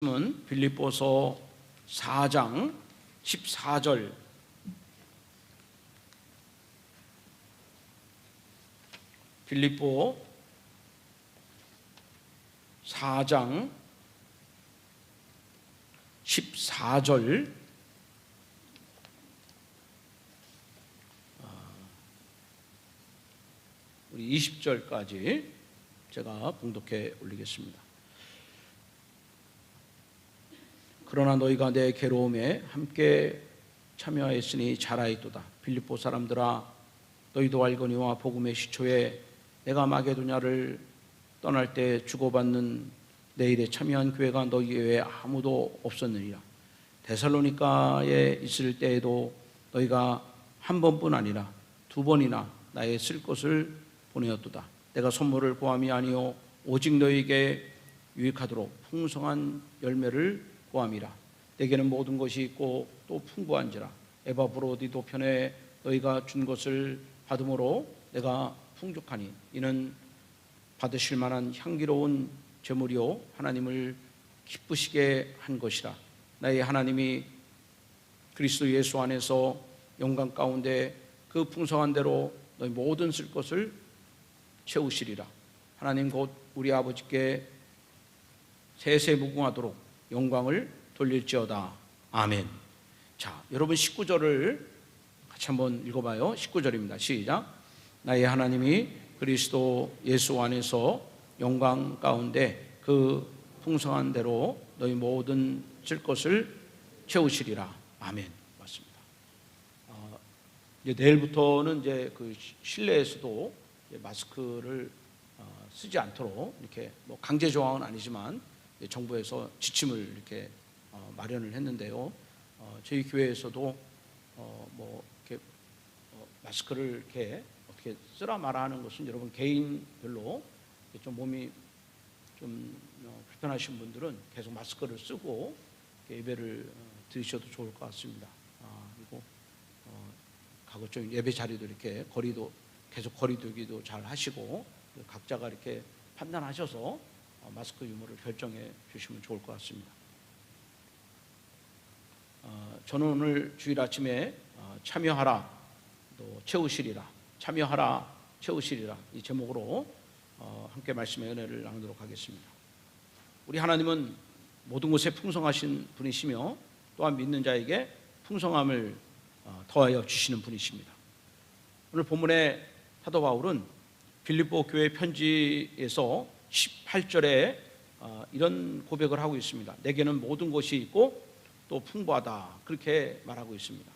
은 빌립보서 4장 14절 빌립보 4장 14절 우리 20절까지 제가 봉독해 올리겠습니다. 그러나 너희가 내 괴로움에 함께 참여하였으니 잘하였도다. 빌립보 사람들아, 너희도 알거니와 복음의 시초에 내가 마게도냐를 떠날 때 주고받는 내 일에 참여한 교회가 너희 외에 아무도 없었느니라. 데살로니가에 있을 때에도 너희가 한 번뿐 아니라 두 번이나 나의 쓸 것을 보내었도다. 내가 선물을 구함이 아니요 오직 너희에게 유익하도록 풍성한 열매를 구함이라. 내게는 모든 것이 있고 또 풍부한지라. 에바브로디도 편에 너희가 준 것을 받음으로 내가 풍족하니 이는 받으실 만한 향기로운 제물이요 하나님을 기쁘시게 한 것이라. 나의 하나님이 그리스도 예수 안에서 영광 가운데 그 풍성한 대로 너희 모든 쓸 것을 채우시리라. 하나님 곧 우리 아버지께 세세무궁하도록 영광을 돌릴지어다. 아멘. 자, 여러분 19절을 같이 한번 읽어봐요. 19절입니다. 시작. 나의 하나님이 그리스도 예수 안에서 영광 가운데 그 풍성한 대로 너희 모든 쓸 것을 채우시리라. 아멘. 맞습니다. 이제 내일부터는 이제 그 실내에서도 마스크를 쓰지 않도록 이렇게 뭐 강제 조항은 아니지만 정부에서 지침을 이렇게 마련을 했는데요. 저희 교회에서도 뭐 이렇게 마스크를 이렇게 어떻게 쓰라 마라 하는 것은 여러분 개인별로 좀 몸이 좀 불편하신 분들은 계속 마스크를 쓰고 예배를 드리셔도 좋을 것 같습니다. 그리고 가급적 예배 자리도 이렇게 거리도 계속 거리두기도 잘 하시고 각자가 이렇게 판단하셔서 마스크 유무를 결정해 주시면 좋을 것 같습니다. 저는 오늘 주일 아침에 참여하라 또 채우시리라, 참여하라 채우시리라 이 제목으로 함께 말씀의 은혜를 나누도록 하겠습니다. 우리 하나님은 모든 것에 풍성하신 분이시며 또한 믿는 자에게 풍성함을 더하여 주시는 분이십니다. 오늘 본문의 사도 바울은 빌립보 교회 편지에서 18절에 이런 고백을 하고 있습니다. 내게는 모든 것이 있고 또 풍부하다, 그렇게 말하고 있습니다.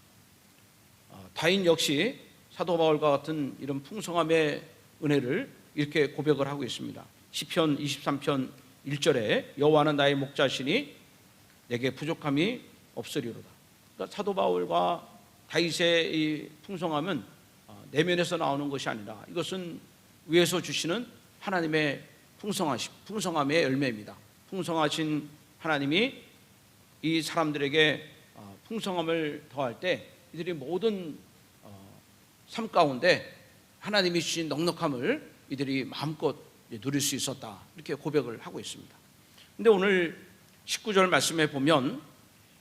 다인 역시 사도 바울과 같은 이런 풍성함의 은혜를 이렇게 고백을 하고 있습니다. 시편 23편 1절에 여호와는 나의 목자시니 내게 부족함이 없으리로다. 그러니까 사도 바울과 다윗의 이 풍성함은 내면에서 나오는 것이 아니라 이것은 위에서 주시는 하나님의 풍성함의 열매입니다. 풍성하신 하나님이 이 사람들에게 풍성함을 더할 때 이들이 모든 삶 가운데 하나님이 주신 넉넉함을 이들이 마음껏 누릴 수 있었다, 이렇게 고백을 하고 있습니다. 그런데 오늘 19절 말씀에 보면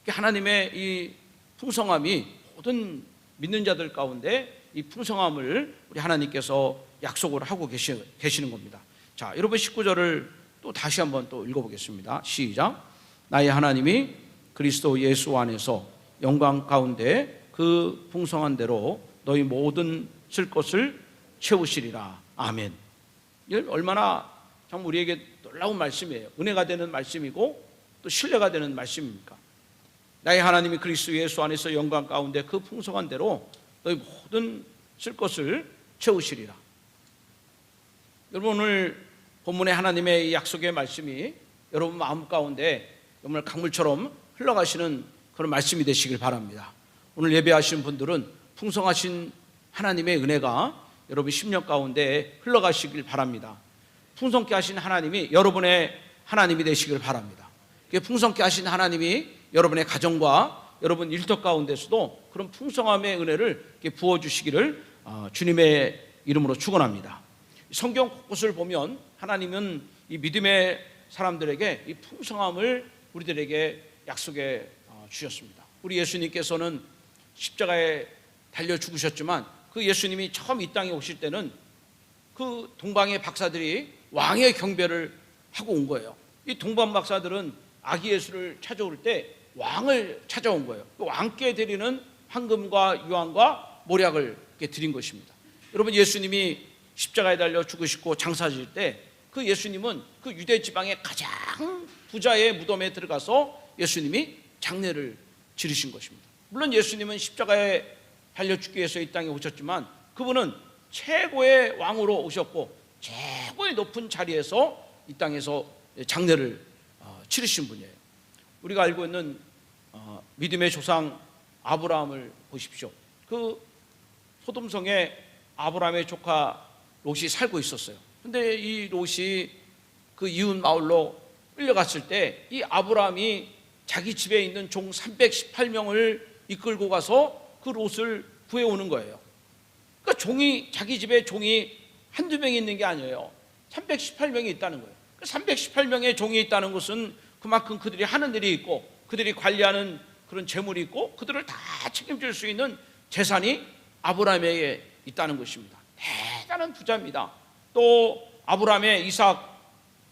하나님의 이 풍성함이 모든 믿는 자들 가운데 이 풍성함을 우리 하나님께서 약속을 하고 계시는 겁니다. 자, 여러분 19절을 또 다시 한번 또 읽어보겠습니다. 시작. 나의 하나님이 그리스도 예수 안에서 영광 가운데 그 풍성한 대로 너희 모든 쓸 것을 채우시리라. 아멘. 이건 얼마나 참 우리에게 놀라운 말씀이에요. 은혜가 되는 말씀이고 또 신뢰가 되는 말씀입니까? 나의 하나님이 그리스도 예수 안에서 영광 가운데 그 풍성한 대로 너희 모든 쓸 것을 채우시리라. 여러분 오늘 본문의 하나님의 이 약속의 말씀이 여러분 마음 가운데 정말 강물처럼 흘러가시는 그런 말씀이 되시길 바랍니다. 오늘 예배하시는 분들은 풍성하신 하나님의 은혜가 여러분 심령 가운데 흘러가시길 바랍니다. 풍성케 하신 하나님이 여러분의 하나님이 되시길 바랍니다. 풍성케 하신 하나님이 여러분의 가정과 여러분 일터 가운데서도 그런 풍성함의 은혜를 부어주시기를 주님의 이름으로 축원합니다. 성경 곳곳을 보면 하나님은 이 믿음의 사람들에게 이 풍성함을 우리들에게 약속해 주셨습니다. 우리 예수님께서는 십자가에 달려 죽으셨지만 그 예수님이 처음 이 땅에 오실 때는 그 동방의 박사들이 왕의 경배를 하고 온 거예요. 이 동방 박사들은 아기 예수를 찾아올 때 왕을 찾아온 거예요. 왕께 드리는 황금과 유황과 모략을 드린 것입니다. 여러분, 예수님이 십자가에 달려 죽으시고 장사질 때 그 예수님은 그 유대 지방의 가장 부자의 무덤에 들어가서 예수님이 장례를 지르신 것입니다. 물론 예수님은 십자가에 달려 죽기 위해서 이 땅에 오셨지만 그분은 최고의 왕으로 오셨고 최고의 높은 자리에서 이 땅에서 장례를 치르신 분이에요. 우리가 알고 있는 믿음의 조상 아브라함을 보십시오. 그 소돔성에 아브라함의 조카 롯이 살고 있었어요. 근데 이 롯이 그 이웃 마을로 끌려갔을 때 이 아브라함이 자기 집에 있는 종 318명을 이끌고 가서 그 롯을 구해오는 거예요. 그러니까 자기 집에 종이 한두 명이 있는 게 아니에요. 318명이 있다는 거예요. 318명의 종이 있다는 것은 그만큼 그들이 하는 일이 있고 그들이 관리하는 그런 재물이 있고 그들을 다 책임질 수 있는 재산이 아브라함에게 있다는 것입니다. 대단한 부자입니다. 또 아브라함의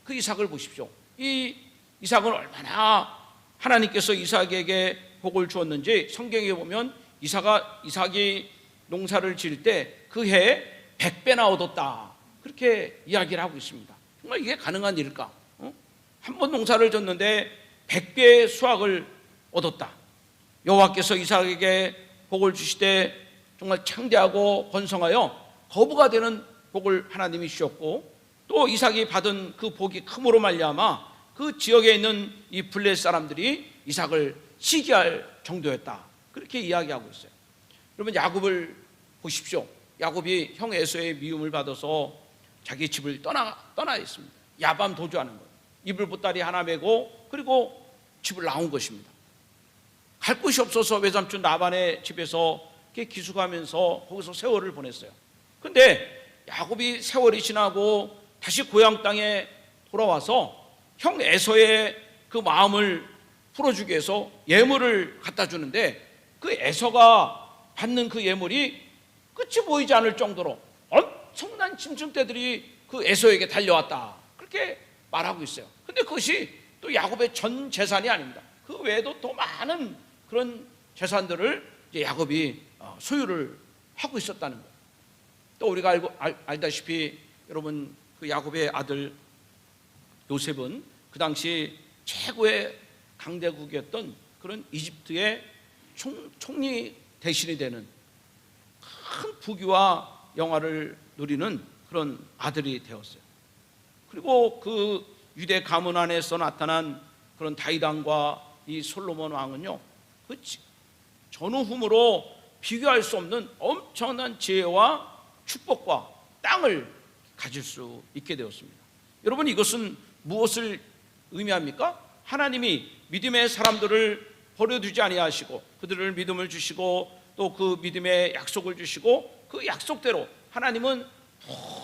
그 이삭을 보십시오. 이 이삭은 얼마나 하나님께서 이삭에게 복을 주었는지 성경에 보면 이삭이 농사를 지을 때 그 해에 100배나 얻었다, 그렇게 이야기를 하고 있습니다. 정말 이게 가능한 일일까? 한 번 농사를 졌는데 100배의 수확을 얻었다. 여호와께서 이삭에게 복을 주시되 정말 창대하고 번성하여 거부가 되는 복을 하나님이 주셨고, 또 이삭이 받은 그 복이 큼으로 말미암아 그 지역에 있는 이 블레 사람들이 이삭을 시기할 정도였다, 그렇게 이야기하고 있어요. 여러분, 야곱을 보십시오. 야곱이 형 에서의 미움을 받아서 자기 집을 떠나 있습니다. 야밤 도주하는 거예요. 이불 보따리 하나 메고 그리고 집을 나온 것입니다. 갈 곳이 없어서 외삼촌 라반의 집에서 기숙하면서 거기서 세월을 보냈어요. 근데 야곱이 세월이 지나고 다시 고향 땅에 돌아와서 형 에서의 그 마음을 풀어주기 위해서 예물을 갖다 주는데 그 에서가 받는 그 예물이 끝이 보이지 않을 정도로 엄청난 짐승떼들이 그 에서에게 달려왔다, 그렇게 말하고 있어요. 근데 그것이 또 야곱의 전 재산이 아닙니다. 그 외에도 더 많은 그런 재산들을 이제 야곱이 소유를 하고 있었다는 거예요. 또 우리가 알다시피 여러분, 그 야곱의 아들 요셉은 그 당시 최고의 강대국이었던 그런 이집트의 총리 대신이 되는 큰 부귀와 영화를 누리는 그런 아들이 되었어요. 그리고 그 유대 가문 안에서 나타난 그런 다윗 왕과 이 솔로몬 왕은요, 그 전후후무로 비교할 수 없는 엄청난 지혜와 축복과 땅을 가질 수 있게 되었습니다. 여러분, 이것은 무엇을 의미합니까? 하나님이 믿음의 사람들을 버려두지 아니하시고 그들을 믿음을 주시고 또 그 믿음의 약속을 주시고 그 약속대로 하나님은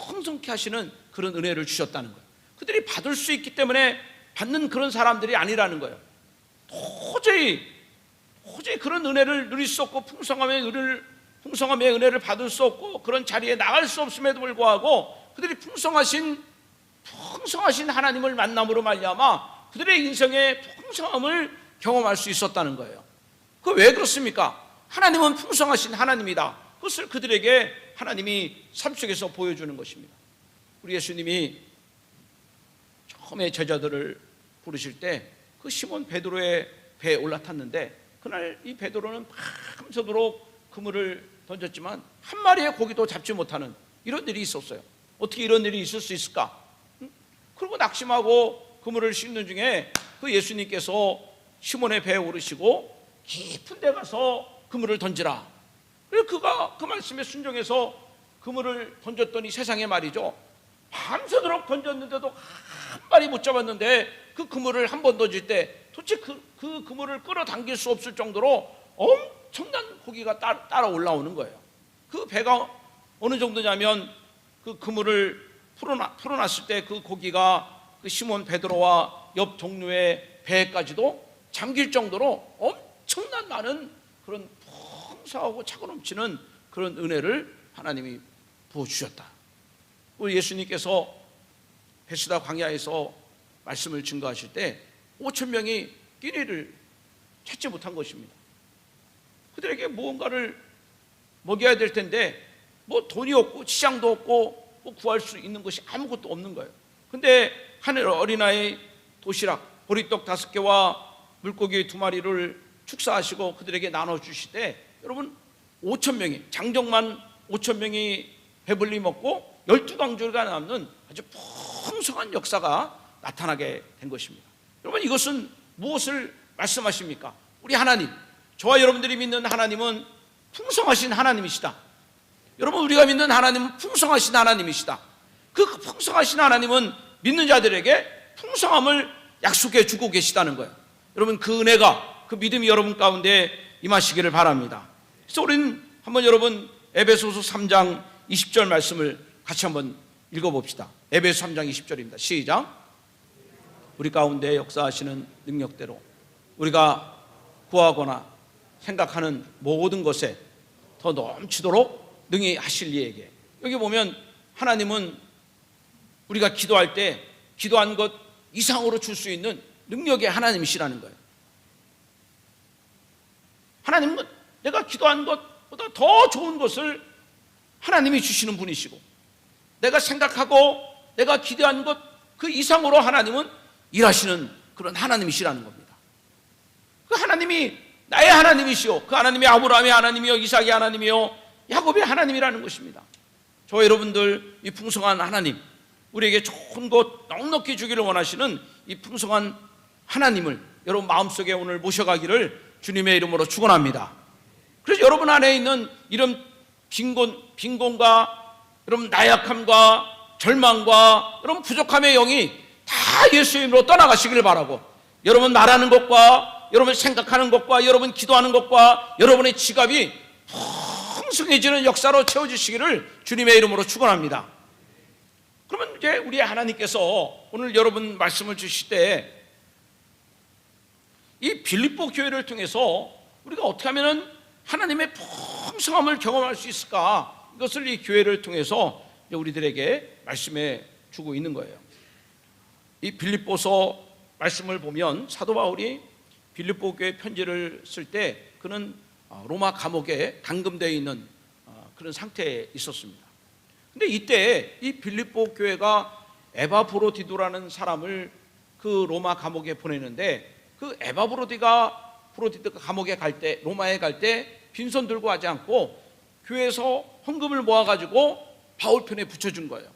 풍성케 하시는 그런 은혜를 주셨다는 거예요. 그들이 받을 수 있기 때문에 받는 그런 사람들이 아니라는 거예요. 도저히 그런 은혜를 누릴 수 없고 풍성함의 은혜를 받을 수 없고 그런 자리에 나갈 수 없음에도 불구하고 그들이 풍성하신 하나님을 만남으로 말미암아 그들의 인생의 풍성함을 경험할 수 있었다는 거예요. 그 왜 그렇습니까? 하나님은 풍성하신 하나님이다. 그것을 그들에게 하나님이 삶 속에서 보여주는 것입니다. 우리 예수님이 처음에 제자들을 부르실 때 그 시몬 베드로의 배에 올라탔는데 그날 이 베드로는 밤새도록 그물을 던졌지만 한 마리의 고기도 잡지 못하는 이런 일이 있었어요. 어떻게 이런 일이 있을 수 있을까? 그리고 낙심하고 그물을 씻는 중에 그 예수님께서 시몬의 배에 오르시고 깊은 데 가서 그물을 던지라. 그래서 그가 그 말씀에 순종해서 그물을 던졌더니 세상에 말이죠, 밤새도록 던졌는데도 한 마리 못 잡았는데 그 그물을 한 번 던질 때 도대체 그 그물을 끌어당길 수 없을 정도로 엄청난 고기가 따라 올라오는 거예요. 그 배가 어느 정도냐면 그 그물을 풀어놨을 때 그 고기가 그 시몬 베드로와 옆 동료의 배까지도 잠길 정도로 엄청난 많은 그런 풍성하고 차고 넘치는 그런 은혜를 하나님이 부어주셨다. 우리 예수님께서 베스다 광야에서 말씀을 증거하실 때 5천 명이 끼니를 찾지 못한 것입니다. 그들에게 무언가를 먹여야 될 텐데 뭐 돈이 없고 시장도 없고 뭐 구할 수 있는 것이 아무것도 없는 거예요. 근데 하늘 어린아이 도시락 보리떡 5개와 물고기 2마리를 축사하시고 그들에게 나눠주시되, 여러분 5천 명이, 장정만 5천 명이 배불리 먹고 12강조가 남는 아주 풍성한 역사가 나타나게 된 것입니다. 여러분, 이것은 무엇을 말씀하십니까? 우리 하나님, 저와 여러분들이 믿는 하나님은 풍성하신 하나님이시다. 여러분, 우리가 믿는 하나님은 풍성하신 하나님이시다. 그 풍성하신 하나님은 믿는 자들에게 풍성함을 약속해 주고 계시다는 거예요. 여러분, 그 은혜가, 그 믿음이 여러분 가운데 임하시기를 바랍니다. 그래서 우리는 한번 여러분 에베소서 3장 20절 말씀을 같이 한번 읽어봅시다. 에베소 3장 20절입니다. 시작. 우리 가운데 역사하시는 능력대로 우리가 구하거나 생각하는 모든 것에 더 넘치도록 능히 하실 이에게. 여기 보면 하나님은 우리가 기도할 때 기도한 것 이상으로 줄 수 있는 능력의 하나님이시라는 거예요. 하나님은 내가 기도한 것보다 더 좋은 것을 하나님이 주시는 분이시고, 내가 생각하고 내가 기대한 것 그 이상으로 하나님은 일하시는 그런 하나님이시라는 겁니다. 그 하나님이 나의 하나님이시오. 그 하나님이 아브라함의 하나님이요, 이삭의 하나님이요, 야곱의 하나님이라는 것입니다. 저 여러분들, 이 풍성한 하나님, 우리에게 좋은 것 넉넉히 주기를 원하시는 이 풍성한 하나님을 여러분 마음속에 오늘 모셔가기를 주님의 이름으로 축원합니다. 그래서 여러분 안에 있는 이런 빈곤과 여러분 나약함과 절망과 여러분 부족함의 영이 다 예수의 이름으로 떠나가시기를 바라고, 여러분 말하는 것과 여러분 생각하는 것과 여러분 기도하는 것과 여러분의 지갑이 풍성해지는 역사로 채워주시기를 주님의 이름으로 축원합니다. 그러면 이제 우리 하나님께서 오늘 여러분 말씀을 주실 때 이 빌립보 교회를 통해서 우리가 어떻게 하면 하나님의 풍성함을 경험할 수 있을까, 이것을 이 교회를 통해서 우리들에게 말씀해 주고 있는 거예요. 이 빌립보서 말씀을 보면 사도 바울이 빌립보 교회 편지를 쓸 때 그는 로마 감옥에 감금되어 있는 그런 상태에 있었습니다. 근데 이때 이 빌립보 교회가 에바브로디도라는 사람을 그 로마 감옥에 보내는데, 그 에바브로디가 감옥에 갈 때, 로마에 갈 때 빈손 들고 하지 않고 교회에서 헌금을 모아가지고 바울 편에 붙여준 거예요.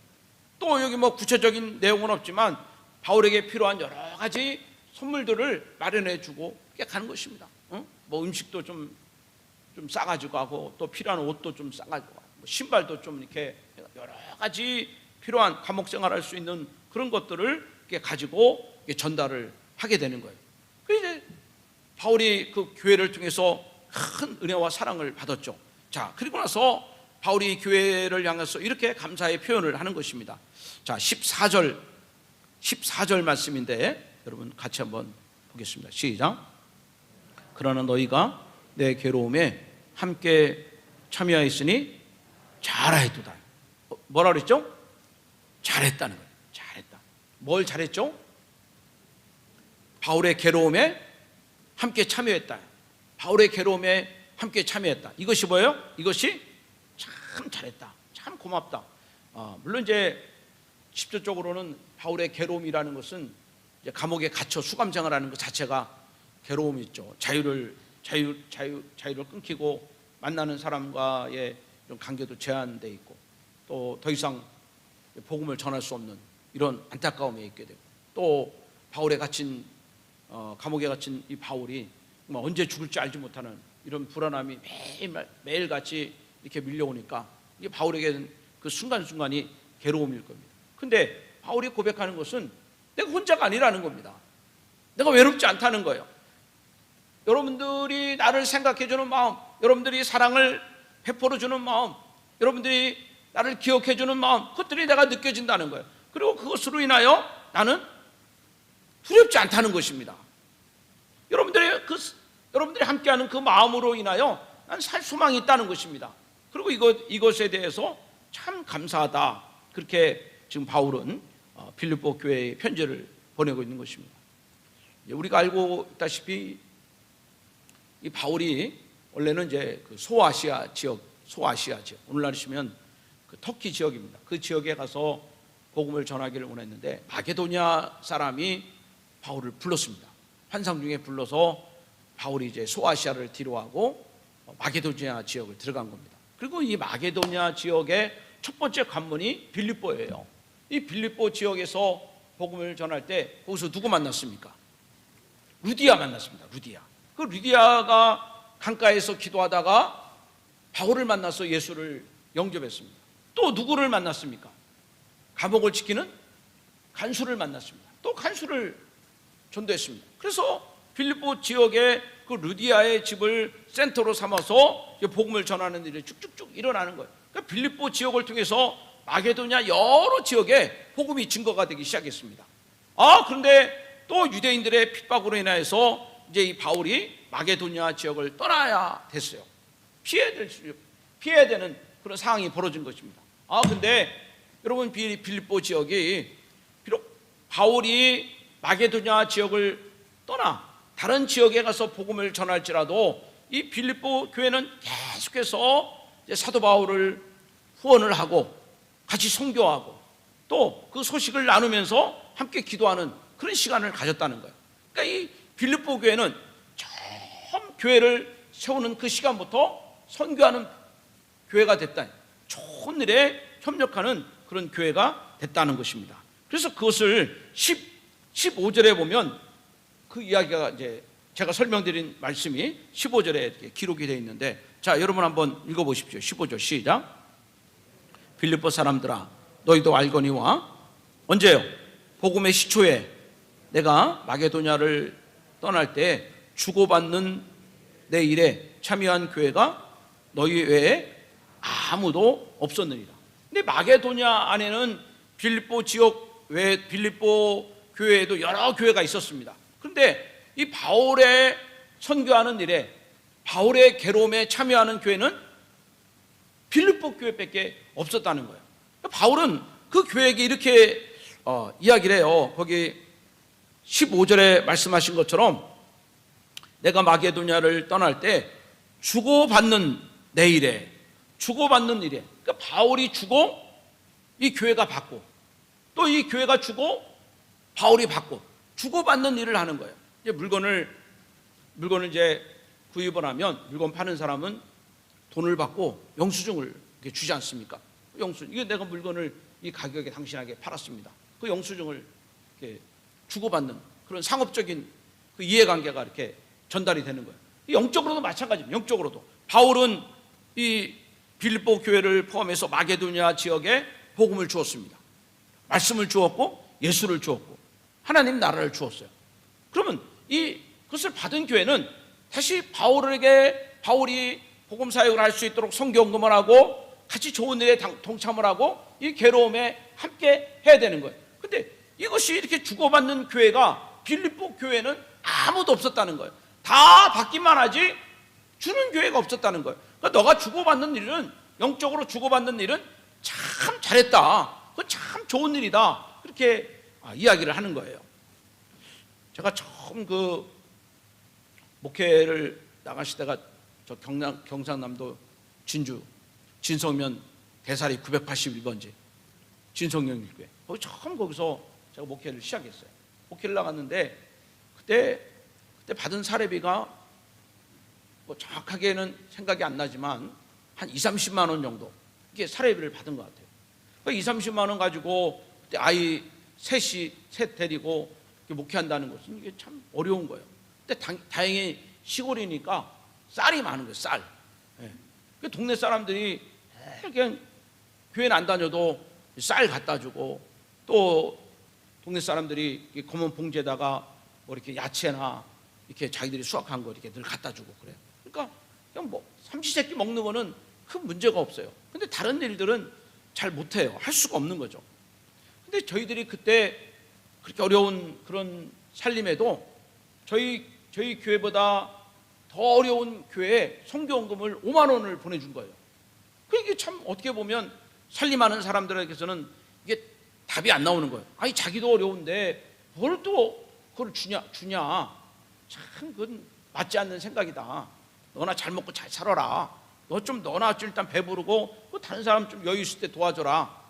또 여기 뭐 구체적인 내용은 없지만 바울에게 필요한 여러 가지 선물들을 마련해주고 이렇게 가는 것입니다. 뭐 음식도 좀 싸가지고 하고, 또 필요한 옷도 좀 싸가지고 하고, 뭐 신발도 좀 이렇게 여러 가지 필요한 감옥 생활할 수 있는 그런 것들을 이렇게 가지고 이렇게 전달을 하게 되는 거예요. 그래서 바울이 그 교회를 통해서 큰 은혜와 사랑을 받았죠. 자, 그리고 나서 바울이 교회를 향해서 이렇게 감사의 표현을 하는 것입니다. 자, 14절 말씀인데 여러분 같이 한번 보겠습니다. 시작. 그러나 너희가 내 괴로움에 함께 참여하였으니 잘하였도다. 뭐라 그랬죠? 잘했다는 거예요. 잘했다. 뭘 잘했죠? 바울의 괴로움에 함께 참여했다. 바울의 괴로움에 함께 참여했다. 이것이 뭐예요? 이것이 참 잘했다. 참 고맙다. 물론 이제 직접적으로는 바울의 괴로움이라는 것은 이제 감옥에 갇혀 수감생활 하는 것 자체가 괴로움이 있죠. 자유를 끊기고 만나는 사람과의 이런 관계도 제한되어 있고, 또 더 이상 복음을 전할 수 없는 이런 안타까움에 있게 되고, 또 바울에 갇힌 감옥에 갇힌 이 바울이 언제 죽을지 알지 못하는 이런 불안함이 매일같이 이렇게 밀려오니까 이게 바울에게는 그 순간순간이 괴로움일 겁니다. 근데 바울이 고백하는 것은 내가 혼자가 아니라는 겁니다. 내가 외롭지 않다는 거예요. 여러분들이 나를 생각해주는 마음, 여러분들이 사랑을 베풀어주는 마음, 여러분들이 나를 기억해주는 마음, 그것들이 내가 느껴진다는 거예요. 그리고 그것으로 인하여 나는 두렵지 않다는 것입니다. 여러분들이 함께하는 그 마음으로 인하여 난 살 소망이 있다는 것입니다. 그리고 이것에 대해서 참 감사하다. 그렇게 지금 바울은 빌립보 교회에 편지를 보내고 있는 것입니다. 우리가 알고 있다시피 이 바울이 원래는 이제 그 소아시아 지역, 오늘날 치면 그 터키 지역입니다. 그 지역에 가서 복음을 전하기를 원했는데 마게도냐 사람이 바울을 불렀습니다. 환상 중에 불러서 바울이 이제 소아시아를 뒤로하고 마게도냐 지역을 들어간 겁니다. 그리고 이 마게도냐 지역의 첫 번째 관문이 빌립보예요. 이 빌립보 지역에서 복음을 전할 때 거기서 누구 만났습니까? 루디아 만났습니다. 그 루디아가 강가에서 기도하다가 바울을 만나서 예수를 영접했습니다. 또 누구를 만났습니까? 감옥을 지키는 간수를 만났습니다. 또 간수를 전도했습니다. 그래서 빌립보 지역의 그 루디아의 집을 센터로 삼아서 복음을 전하는 일이 쭉쭉쭉 일어나는 거예요. 그러니까 빌립보 지역을 통해서 마게도냐 여러 지역에 복음이 증거가 되기 시작했습니다. 그런데 또 유대인들의 핍박으로 인해서 이제 이 바울이 마게도냐 지역을 떠나야 됐어요. 피해야 되는 그런 상황이 벌어진 것입니다. 근데 여러분, 빌립보 지역이 비록 바울이 마게도냐 지역을 떠나 다른 지역에 가서 복음을 전할지라도 이 빌립보 교회는 계속해서 이제 사도 바울을 후원을 하고 같이 선교하고 또 그 소식을 나누면서 함께 기도하는 그런 시간을 가졌다는 거예요. 그러니까 이 빌립보 교회는 처음 교회를 세우는 그 시간부터 선교하는 교회가 됐다. 좋은 일에 협력하는 그런 교회가 됐다는 것입니다. 그래서 그것을 15절에 보면 그 이야기가 이제 제가 설명드린 말씀이 15절에 이렇게 기록이 되어 있는데, 자, 여러분 한번 읽어보십시오. 15절 시작. 빌립보 사람들아, 너희도 알거니와 언제요? 복음의 시초에 내가 마게도냐를 떠날 때 주고받는 내 일에 참여한 교회가 너희 외에 아무도 없었느니라. 근데 마게도냐 안에는 빌립보 지역 외 빌립보 교회에도 여러 교회가 있었습니다. 그런데 이 바울의 선교하는 일에, 바울의 괴로움에 참여하는 교회는 빌립보 교회밖에 없었다는 거예요. 바울은 그 교회에게 이렇게 이야기를 해요. 거기 15절에 말씀하신 것처럼 내가 마게도냐를 떠날 때 주고받는 내 일에, 주고받는 일에, 그러니까 바울이 주고 이 교회가 받고 또 이 교회가 주고 바울이 받고 주고받는 일을 하는 거예요. 이제 물건을 이제 구입을 하면 물건 파는 사람은 돈을 받고 영수증을 이렇게 주지 않습니까? 이게 내가 물건을 이 가격에 당신에게 팔았습니다. 그 영수증을 이렇게 주고받는 그런 상업적인 그 이해관계가 이렇게 전달이 되는 거예요. 영적으로도 마찬가지입니다. 영적으로도 바울은 이 빌립보 교회를 포함해서 마게도냐 지역에 복음을 주었습니다. 말씀을 주었고 예수를 주었고 하나님 나라를 주었어요. 그러면 그것을 받은 교회는 다시 바울이 복음 사역을 할 수 있도록 선교헌금을 하고 같이 좋은 일에 동참을 하고 이 괴로움에 함께 해야 되는 거예요. 근데 이것이 이렇게 주고받는 교회가 빌립보 교회는 아무도 없었다는 거예요. 다 받기만 하지 주는 교회가 없었다는 거예요. 그러니까 너가 주고받는 일은, 영적으로 주고받는 일은 참 잘했다, 그건 참 좋은 일이다, 그렇게 이야기를 하는 거예요. 제가 처음 그 목회를 나가실 때가 저 경상남도 진주 진성면 대사리 981번지 진성영일교회, 거기서 제가 목회를 시작했어요. 목회를 나갔는데 그때 받은 사례비가 뭐 정확하게는 생각이 안 나지만 한 20-30만 원 정도 이게 사례비를 받은 것 같아요. 20-30만 원 가지고 그때 아이 셋 데리고 목회한다는 것은 이게 참 어려운 거예요. 근데 다행히 시골이니까 쌀이 많은 거예요. 쌀. 그 동네 사람들이 그냥 교회는 안 다녀도 쌀 갖다 주고, 또 동네 사람들이 검은 봉지에다가 뭐 이렇게 야채나 이렇게 자기들이 수확한 거 이렇게 늘 갖다 주고 그래요. 그러니까 그냥 뭐 삼시세끼 먹는 거는 큰 문제가 없어요. 근데 다른 일들은 잘 못해요. 할 수가 없는 거죠. 근데 저희들이 그때 그렇게 어려운 그런 살림에도 저희 저희 교회보다 더 어려운 교회에 선교원금을 5만 원을 보내준 거예요. 이게 참 어떻게 보면 살림하는 사람들에게서는 이게 답이 안 나오는 거예요. 아니 자기도 어려운데 뭘 또 그걸 주냐. 참 그건 맞지 않는 생각이다. 너나 잘 먹고 잘 살아라. 너나 좀 일단 배부르고 다른 사람 좀 여유 있을 때 도와줘라.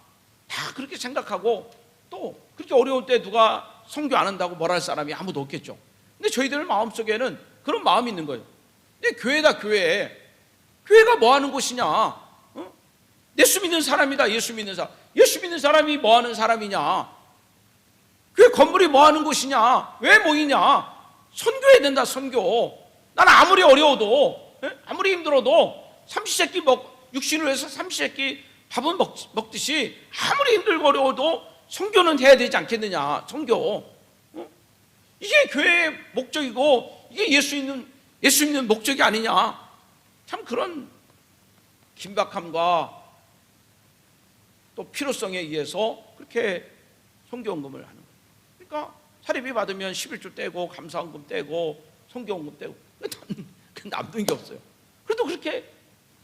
다 그렇게 생각하고 또 그렇게 어려울 때 누가 선교 안 한다고 뭐라 할 사람이 아무도 없겠죠. 근데 저희들 마음속에는 그런 마음이 있는 거예요. 근데 교회다 교회. 교회가 뭐 하는 곳이냐? 예수 믿는 사람이다. 예수 믿는 사람. 예수 믿는 사람이 뭐 하는 사람이냐? 교회 건물이 뭐 하는 곳이냐? 왜 모이냐? 선교해야 된다. 선교. 나는 아무리 어려워도 아무리 힘들어도 삼시세끼 육신을 위해서 삼시세끼 밥은 먹듯이 아무리 힘들고 어려워도 선교는 해야 되지 않겠느냐. 선교. 이게 교회의 목적이고 이게 예수 믿는 목적이 아니냐. 참 그런 긴박함과 또 필요성에 의해서 그렇게 선교원금을 하는 거예요. 그러니까 사례비 받으면 11조 떼고 감사원금 떼고 선교원금 떼고 남는 게 없어요. 그래도 그렇게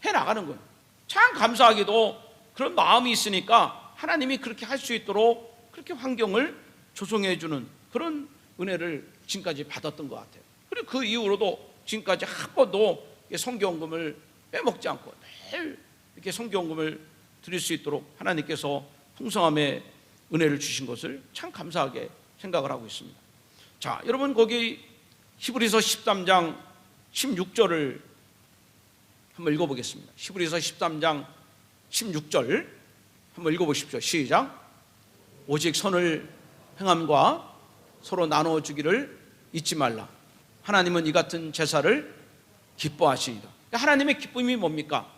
해나가는 거예요. 참 감사하게도 그런 마음이 있으니까 하나님이 그렇게 할 수 있도록 그렇게 환경을 조성해 주는 그런 은혜를 지금까지 받았던 것 같아요. 그리고 그 이후로도 지금까지 한 번도 선교원금을 빼먹지 않고 매일 이렇게 선교원금을 드릴 수 있도록 하나님께서 풍성함의 은혜를 주신 것을 참 감사하게 생각을 하고 있습니다. 자, 여러분 거기 히브리서 13장 16절을 한번 읽어보겠습니다. 히브리서 13장 16절 한번 읽어보십시오. 시작. 오직 선을 행함과 서로 나눠주기를 잊지 말라. 하나님은 이 같은 제사를 기뻐하시리다. 하나님의 기쁨이 뭡니까?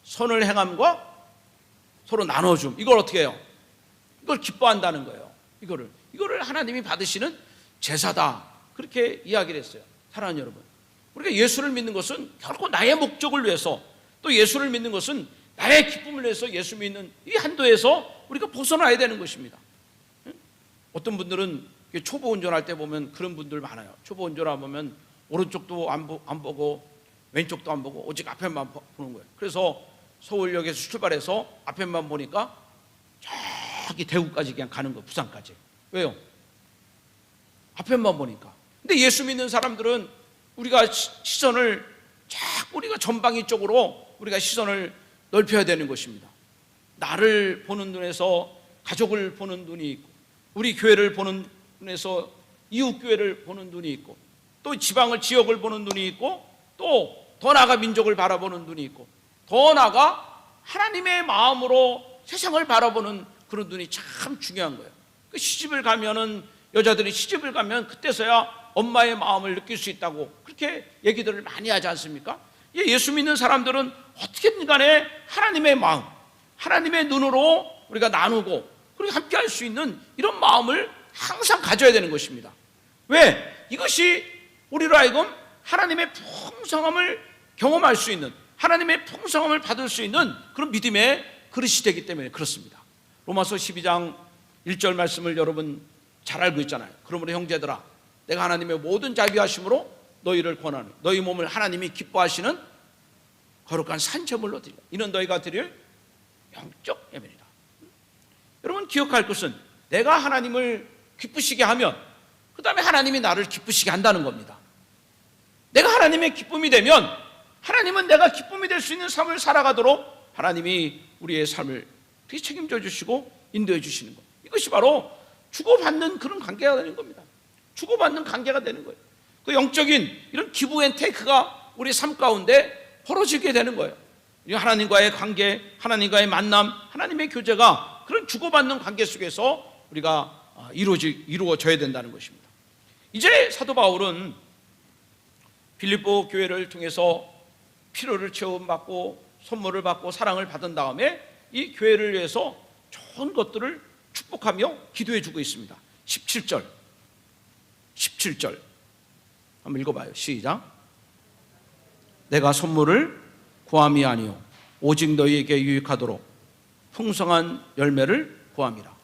선을 행함과 서로 나눠줌. 이걸 어떻게 해요? 이걸 기뻐한다는 거예요. 이거를 하나님이 받으시는 제사다. 그렇게 이야기를 했어요. 사랑하는 여러분, 우리가 예수를 믿는 것은 결코 나의 목적을 위해서, 또 예수를 믿는 것은 나의 기쁨을 위해서 예수 믿는 이 한도에서 우리가 벗어나야 되는 것입니다. 어떤 분들은 초보 운전할 때 보면 그런 분들 많아요. 초보 운전하다 보면 오른쪽도 안 보고 왼쪽도 안 보고 오직 앞에만 보는 거예요. 그래서 서울역에서 출발해서 앞에만 보니까 저기 대구까지 그냥 가는 거예요. 부산까지. 왜요? 앞에만 보니까. 근데 예수 믿는 사람들은 우리가 시선을 자꾸 우리가 전방위 쪽으로 우리가 시선을 넓혀야 되는 것입니다. 나를 보는 눈에서 가족을 보는 눈이 있고, 우리 교회를 보는 눈에서 이웃 교회를 보는 눈이 있고, 또 지역을 보는 눈이 있고, 또 더 나아가 민족을 바라보는 눈이 있고, 더 나아가 하나님의 마음으로 세상을 바라보는 그런 눈이 참 중요한 거예요. 시집을 가면은 여자들이 시집을 가면 그때서야 엄마의 마음을 느낄 수 있다고 그렇게 얘기들을 많이 하지 않습니까? 예수 믿는 사람들은 어떻게든 간에 하나님의 마음, 하나님의 눈으로 우리가 나누고 그리고 함께 할 수 있는 이런 마음을 항상 가져야 되는 것입니다. 왜? 이것이 우리로 하여금 하나님의 풍성함을 경험할 수 있는, 하나님의 풍성함을 받을 수 있는 그런 믿음의 그릇이 되기 때문에 그렇습니다. 로마서 12장 1절 말씀을 여러분 잘 알고 있잖아요. 그러므로 형제들아, 내가 하나님의 모든 자비하심으로 너희를 권하노니 너희 몸을 하나님이 기뻐하시는 거룩한 산제물로 드리라. 이는 너희가 드릴 영적 예배이다. 여러분 기억할 것은 내가 하나님을 기쁘시게 하면 그 다음에 하나님이 나를 기쁘시게 한다는 겁니다. 내가 하나님의 기쁨이 되면 하나님은 내가 기쁨이 될 수 있는 삶을 살아가도록 하나님이 우리의 삶을 책임져 주시고 인도해 주시는 것. 이것이 바로 주고받는 그런 관계가 되는 겁니다. 주고받는 관계가 되는 거예요. 그 영적인 이런 기브 앤 테이크가 우리 삶 가운데 벌어지게 되는 거예요. 하나님과의 관계, 하나님과의 만남, 하나님의 교제가 그런 주고받는 관계 속에서 우리가 이루어져야 된다는 것입니다. 이제 사도 바울은 빌립보 교회를 통해서 필요를 채움받고 선물을 받고 사랑을 받은 다음에 이 교회를 위해서 좋은 것들을 축복하며 기도해 주고 있습니다. 17절 한번 읽어봐요. 시작. 내가 선물을 구함이 아니요 오직 너희에게 유익하도록 풍성한 열매를 구함이라.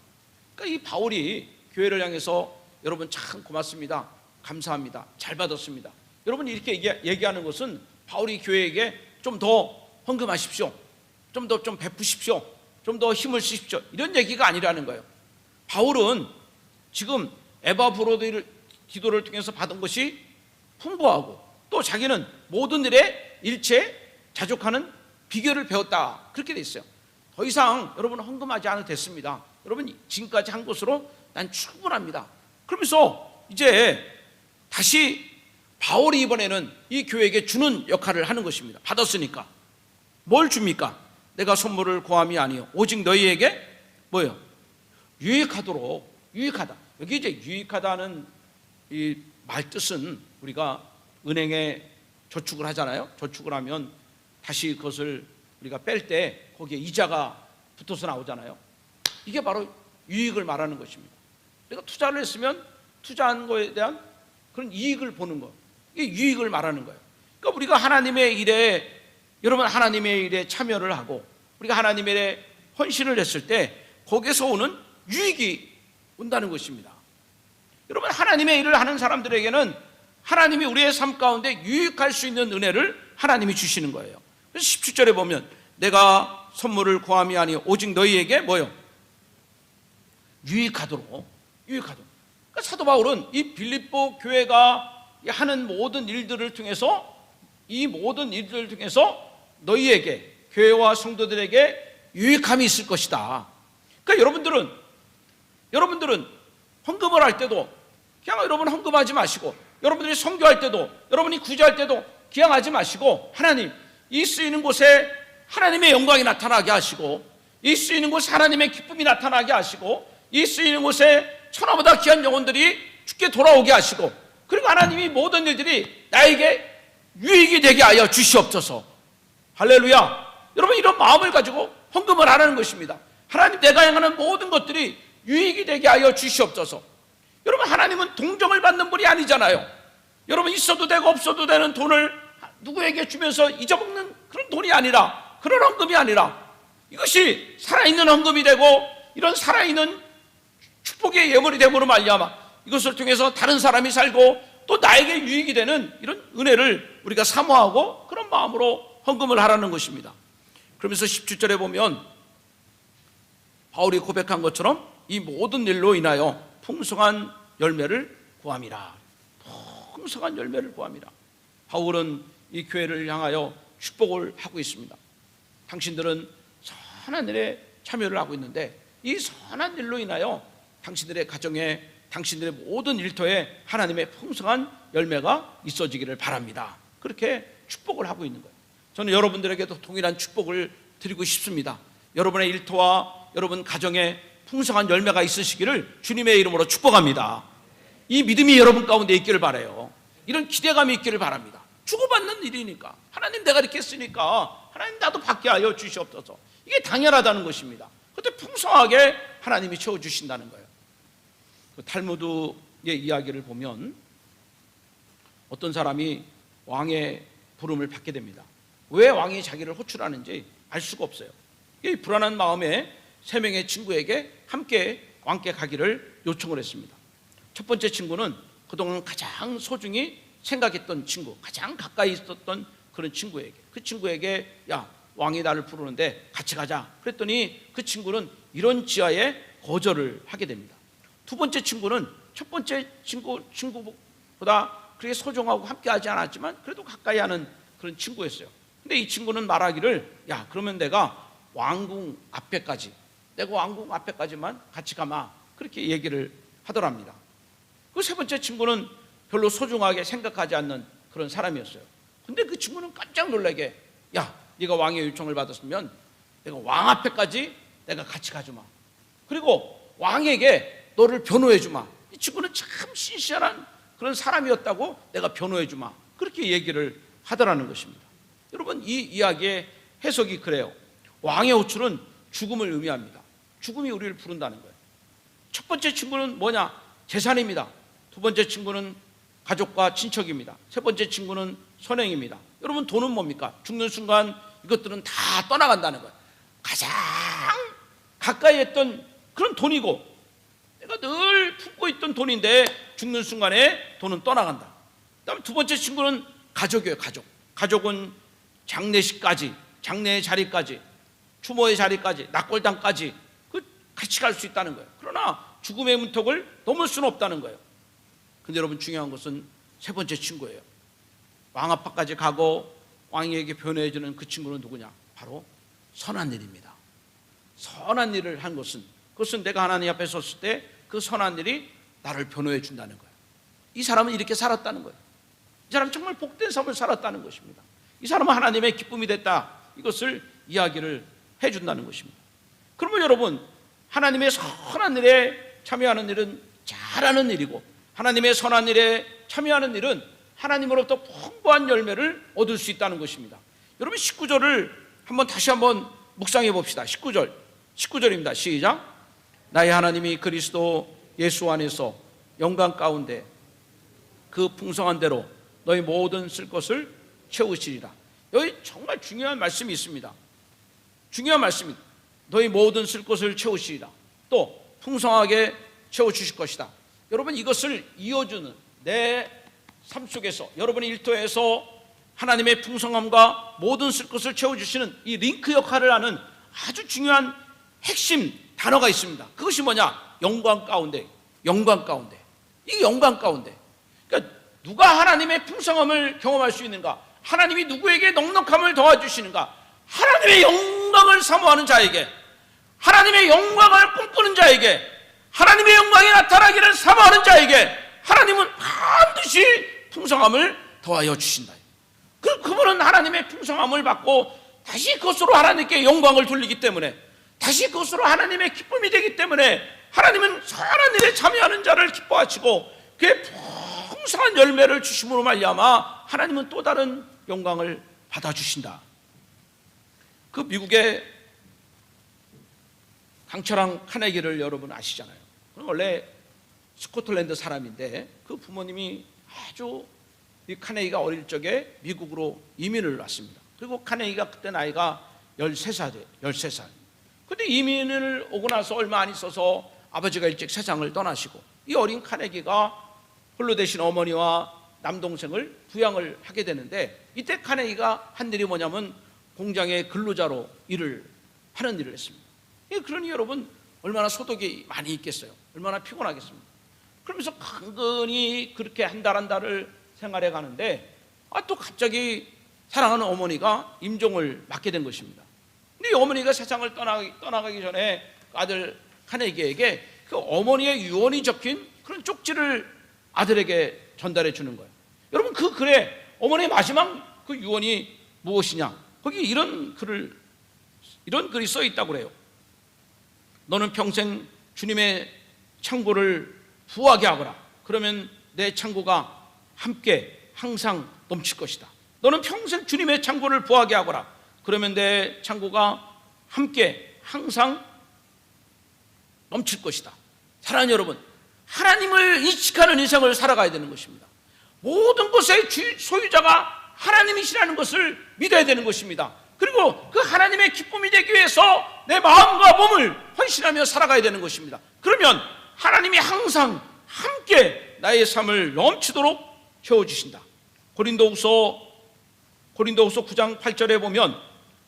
그러니까 이 바울이 교회를 향해서 여러분 참 고맙습니다, 감사합니다, 잘 받았습니다, 여러분 이렇게 얘기하는 것은 바울이 교회에게 좀 더 헌금하십시오, 좀 더 좀 베푸십시오, 좀 더 힘을 쓰십시오, 이런 얘기가 아니라는 거예요. 바울은 지금 에바브로디도를 통해서 받은 것이 풍부하고 또 자기는 모든 일에 일체 자족하는 비결을 배웠다, 그렇게 돼 있어요. 더 이상 여러분 헌금하지 않아도 됐습니다. 여러분 지금까지 한 것으로 난 충분합니다. 그러면서 이제 다시 바울이 이번에는 이 교회에게 주는 역할을 하는 것입니다. 받았으니까 뭘 줍니까? 내가 선물을 고함이 아니요 오직 너희에게 뭐예요? 유익하도록. 유익하다, 여기 이제 유익하다는 이 말 뜻은 우리가 은행에 저축을 하잖아요. 저축을 하면 다시 그것을 우리가 뺄 때 거기에 이자가 붙어서 나오잖아요. 이게 바로 유익을 말하는 것입니다. 내가 투자를 했으면 투자한 거에 대한 그런 이익을 보는 거, 이게 유익을 말하는 거예요. 그러니까 우리가 하나님의 일에, 여러분 하나님의 일에 참여를 하고 우리가 하나님의 일에 헌신을 했을 때 거기에서 오는 유익이 온다는 것입니다. 여러분 하나님의 일을 하는 사람들에게는 하나님이 우리의 삶 가운데 유익할 수 있는 은혜를 하나님이 주시는 거예요. 그래서 17절에 보면 내가 선물을 구함이 아니요 오직 너희에게 뭐요? 유익하도록. 유익하도록. 그러니까 사도 바울은 이 빌립보 교회가 하는 모든 일들을 통해서, 이 모든 일들을 통해서 너희에게, 교회와 성도들에게 유익함이 있을 것이다. 그러니까 여러분들은 헌금을 할 때도 그냥 여러분 헌금하지 마시고, 여러분들이 선교할 때도, 여러분이 구제할 때도 기양하지 마시고, 하나님, 이 쓰이는 곳에 하나님의 영광이 나타나게 하시고, 이 쓰이는 곳에 하나님의 기쁨이 나타나게 하시고, 이 쓰이는 곳에 천하보다 귀한 영혼들이 주께 돌아오게 하시고, 그리고 하나님이 모든 일들이 나에게 유익이 되게 하여 주시옵소서. 할렐루야. 여러분 이런 마음을 가지고 헌금을 하라는 것입니다. 하나님, 내가 행하는 모든 것들이 유익이 되게 하여 주시옵소서. 여러분 하나님은 동정을 받는 분이 아니잖아요. 여러분 있어도 되고 없어도 되는 돈을 누구에게 주면서 잊어먹는 그런 돈이 아니라, 그런 헌금이 아니라, 이것이 살아있는 헌금이 되고 이런 살아있는 축복의 예물이 되므로 말미암아 이것을 통해서 다른 사람이 살고 또 나에게 유익이 되는 이런 은혜를 우리가 사모하고 그런 마음으로 헌금을 하라는 것입니다. 그러면서 17절에 보면 바울이 고백한 것처럼 이 모든 일로 인하여 풍성한 열매를 구함이라. 풍성한 열매를 구함이라. 바울은 이 교회를 향하여 축복을 하고 있습니다. 당신들은 선한 일에 참여를 하고 있는데 이 선한 일로 인하여 당신들의 가정에, 당신들의 모든 일터에 하나님의 풍성한 열매가 있어지기를 바랍니다. 그렇게 축복을 하고 있는 거예요. 저는 여러분들에게도 동일한 축복을 드리고 싶습니다. 여러분의 일터와 여러분 가정에 풍성한 열매가 있으시기를 주님의 이름으로 축복합니다. 이 믿음이 여러분 가운데 있기를 바라요. 이런 기대감이 있기를 바랍니다. 주고받는 일이니까, 하나님 내가 이렇게 했으니까 하나님 나도 받게 하여 주시옵소서. 이게 당연하다는 것입니다. 그때 풍성하게 하나님이 채워주신다는 거예요. 그 탈무드의 이야기를 보면 어떤 사람이 왕의 부름을 받게 됩니다. 왜 왕이 자기를 호출하는지 알 수가 없어요. 이 불안한 마음에 세 명의 친구에게 함께 왕께 가기를 요청을 했습니다. 첫 번째 친구는 그동안 가장 소중히 생각했던 친구, 가장 가까이 있었던 그런 친구에게, 그 친구에게 야, 왕이 나를 부르는데 같이 가자 그랬더니 그 친구는 이런 지하에 거절을 하게 됩니다. 두 번째 친구는 첫 번째 친구보다 그렇게 소중하고 함께 하지 않았지만 그래도 가까이 하는 그런 친구였어요. 근데 이 친구는 말하기를 야, 그러면 내가 왕궁 앞에까지만 같이 가마, 그렇게 얘기를 하더랍니다. 그 세 번째 친구는 별로 소중하게 생각하지 않는 그런 사람이었어요. 근데 그 친구는 깜짝 놀라게 야, 네가 왕의 요청을 받았으면 내가 왕 앞에까지 내가 같이 가주마, 그리고 왕에게 너를 변호해주마. 이 친구는 참 신실한 그런 사람이었다고 내가 변호해주마, 그렇게 얘기를 하더라는 것입니다. 여러분 이 이야기의 해석이 그래요. 왕의 호출은 죽음을 의미합니다. 죽음이 우리를 부른다는 거예요. 첫 번째 친구는 뭐냐? 재산입니다. 두 번째 친구는 가족과 친척입니다. 세 번째 친구는 선행입니다. 여러분 돈은 뭡니까? 죽는 순간 이것들은 다 떠나간다는 거예요. 가장 가까이 했던 그런 돈이고 내가 늘 품고 있던 돈인데 죽는 순간에 돈은 떠나간다. 그다음 두 번째 친구는 가족이에요. 가족은 장례식까지, 장례의 자리까지, 추모의 자리까지, 낙골당까지 같이 갈 수 있다는 거예요. 그러나 죽음의 문턱을 넘을 수는 없다는 거예요. 근데 여러분, 중요한 것은 세 번째 친구예요. 왕 앞까지 가고 왕에게 변호해주는 그 친구는 누구냐? 바로 선한 일입니다. 선한 일을 한 것은, 그것은 내가 하나님 앞에 섰을 때 그 선한 일이 나를 변호해 준다는 거예요. 이 사람은 이렇게 살았다는 거예요. 이 사람은 정말 복된 삶을 살았다는 것입니다. 이 사람은 하나님의 기쁨이 됐다, 이것을 이야기를 해준다는 것입니다. 그러면 여러분, 하나님의 선한 일에 참여하는 일은 잘하는 일이고, 하나님의 선한 일에 참여하는 일은 하나님으로부터 풍부한 열매를 얻을 수 있다는 것입니다. 여러분, 19절을 다시 한번 묵상해 봅시다. 19절입니다. 시작. 나의 하나님이 그리스도 예수 안에서 영광 가운데 그 풍성한 대로 너희 모든 쓸 것을 채우시리라. 여기 정말 중요한 말씀이 있습니다. 중요한 말씀입니다. 너희 모든 쓸 것을 채우시리라. 또 풍성하게 채워주실 것이다. 여러분, 이것을 이어주는, 내 삶 속에서, 여러분의 일터에서 하나님의 풍성함과 모든 쓸 것을 채워주시는 이 링크 역할을 하는 아주 중요한 핵심 단어가 있습니다. 그것이 뭐냐? 영광 가운데. 영광 가운데. 이 영광 가운데. 그러니까 누가 하나님의 풍성함을 경험할 수 있는가? 하나님이 누구에게 넉넉함을 도와주시는가? 하나님의 영광을 사모하는 자에게, 하나님의 영광을 꿈꾸는 자에게, 하나님의 영광이 나타나기를 사모하는 자에게 하나님은 반드시 풍성함을 더하여 주신다. 그분은 하나님의 풍성함을 받고 다시 그것으로 하나님께 영광을 돌리기 때문에, 다시 그것으로 하나님의 기쁨이 되기 때문에 하나님은 선한 일에 참여하는 자를 기뻐하시고 그의 풍성한 열매를 주심으로 말미암아 하나님은 또 다른 영광을 받아주신다. 그 미국의 강철왕 카네기를 여러분 아시잖아요. 원래 스코틀랜드 사람인데 그 부모님이 아주, 이 카네기가 어릴 적에 미국으로 이민을 왔습니다. 그리고 카네기가 그때 나이가 13살이에요. 13살. 근데 이민을 오고 나서 얼마 안 있어서 아버지가 일찍 세상을 떠나시고 이 어린 카네기가 홀로 되신 어머니와 남동생을 부양을 하게 되는데, 이때 카네기가 한 일이 뭐냐면 공장의 근로자로 하는 일을 했습니다. 그러니 여러분, 얼마나 소득이 많이 있겠어요? 얼마나 피곤하겠습니까? 그러면서 간근히 그렇게 한 달을 생활해 가는데, 또 갑자기 사랑하는 어머니가 임종을 맡게 된 것입니다. 근데 이 어머니가 세상을 떠나가기 전에 아들 카네기에게 그 어머니의 유언이 적힌 그런 쪽지를 아들에게 전달해 주는 거예요. 여러분, 그 글에 어머니의 마지막 그 유언이 무엇이냐? 거기 이런 글이 써 있다고 그래요. 너는 평생 주님의 창고를 부하게 하거라. 그러면 내 창고가 함께 항상 넘칠 것이다. 너는 평생 주님의 창고를 부하게 하거라. 그러면 내 창고가 함께 항상 넘칠 것이다. 사랑하는 여러분, 하나님을 인식하는 인생을 살아가야 되는 것입니다. 모든 것의 소유자가 하나님이시라는 것을 믿어야 되는 것입니다. 그리고 그 하나님의 기쁨이 되기 위해서 내 마음과 몸을 헌신하며 살아가야 되는 것입니다. 그러면 하나님이 항상 함께 나의 삶을 넘치도록 채워주신다. 고린도후서 9장 8절에 보면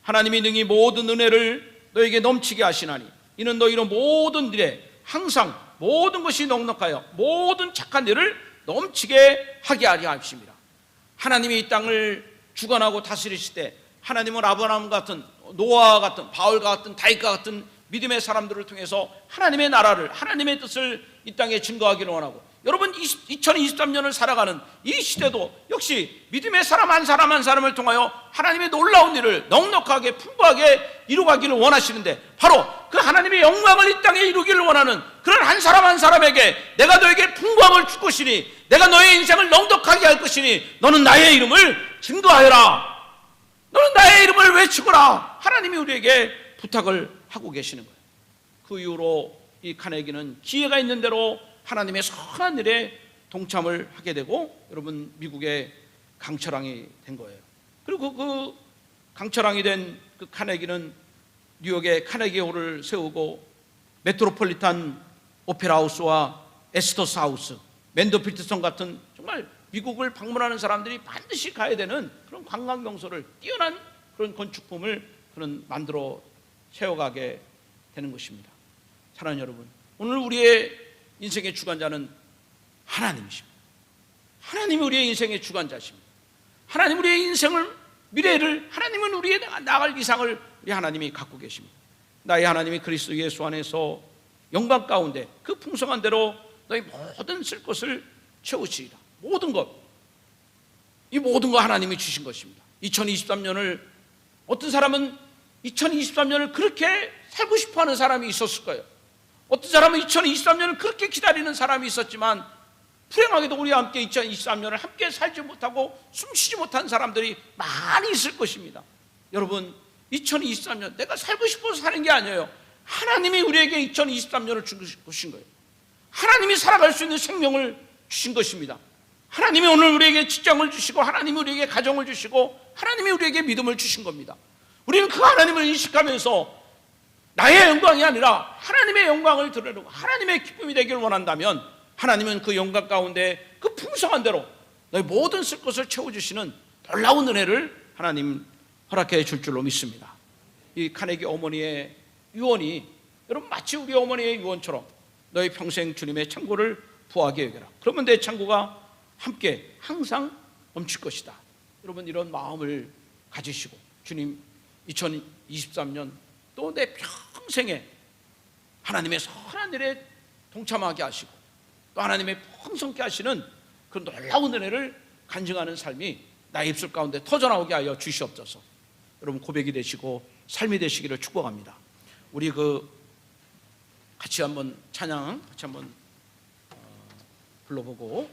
하나님이 능히 모든 은혜를 너에게 넘치게 하시나니 이는 너희로 모든 일에 항상 모든 것이 넉넉하여 모든 착한 일을 넘치게 하게 하려 하십니다. 하나님이 이 땅을 주관하고 다스리실 때 하나님은 아브라함 같은, 노아 같은, 바울과 같은, 다윗과 같은 믿음의 사람들을 통해서 하나님의 나라를, 하나님의 뜻을 이 땅에 증거하기를 원하고, 여러분 2023년을 살아가는 이 시대도 역시 믿음의 사람 한 사람 한 사람을 통하여 하나님의 놀라운 일을 넉넉하게 풍부하게 이루가기를 원하시는데, 바로 그 하나님의 영광을 이 땅에 이루기를 원하는 그런 한 사람 한 사람에게 내가 너에게 풍부함을 줄 것이니, 내가 너의 인생을 넉넉하게 할 것이니 너는 나의 이름을 증거하여라, 너는 나의 이름을 외치거라. 하나님이 우리에게 부탁을 하고 계시는 거예요. 그 이후로 이 카네기는 기회가 있는 대로 하나님의 선한 일에 동참을 하게 되고, 여러분 미국의 강철왕이 된 거예요. 그리고 그 강철왕이 된 그 카네기는 뉴욕에 카네기 홀을 세우고 메트로폴리탄 오페라 하우스와 에스터스 하우스, 맨더필트성 같은 정말 미국을 방문하는 사람들이 반드시 가야 되는 그런 관광 명소를 뛰어난 그런 건축품을 그런 만들어 세워가게 되는 것입니다. 사랑하는 여러분, 오늘 우리의 인생의 주관자는 하나님이십니다. 하나님이 우리의 인생의 주관자십니다. 하나님 우리의 인생을, 미래를, 하나님은 우리의 나아갈 이상을 우리 하나님이 갖고 계십니다. 나의 하나님이 그리스도 예수 안에서 영광 가운데 그 풍성한 대로 너희 모든 쓸 것을 채우시리라. 모든 것, 이 모든 거 하나님이 주신 것입니다. 2023년을, 어떤 사람은 2023년을 그렇게 살고 싶어하는 사람이 있었을 거예요. 어떤 사람은 2023년을 그렇게 기다리는 사람이 있었지만 불행하게도 우리와 함께 2023년을 함께 살지 못하고 숨쉬지 못한 사람들이 많이 있을 것입니다. 여러분, 2023년 내가 살고 싶어서 사는 게 아니에요. 하나님이 우리에게 2023년을 주신 거예요. 하나님이 살아갈 수 있는 생명을 주신 것입니다. 하나님이 오늘 우리에게 직장을 주시고, 하나님이 우리에게 가정을 주시고, 하나님이 우리에게 믿음을 주신 겁니다. 우리는 그 하나님을 인식하면서 나의 영광이 아니라 하나님의 영광을 드러내고 하나님의 기쁨이 되기를 원한다면, 하나님은 그 영광 가운데 그 풍성한 대로 너희 모든 쓸 것을 채워주시는 놀라운 은혜를 하나님 허락해 줄 줄로 믿습니다. 이 카네기 어머니의 유언이, 여러분, 마치 우리 어머니의 유언처럼 너희 평생 주님의 창고를 부하게 여겨라. 그러면 내 창고가 함께 항상 넘칠 것이다. 여러분, 이런 마음을 가지시고 주님, 2023년 또 내 평생에 하나님의 선한 일에 동참하게 하시고 또 하나님의 풍성케 하시는 그런 놀라운 은혜를 간증하는 삶이 나의 입술 가운데 터져나오게 하여 주시옵소서. 여러분, 고백이 되시고 삶이 되시기를 축복합니다. 우리 같이 한번 찬양 같이 한번 불러보고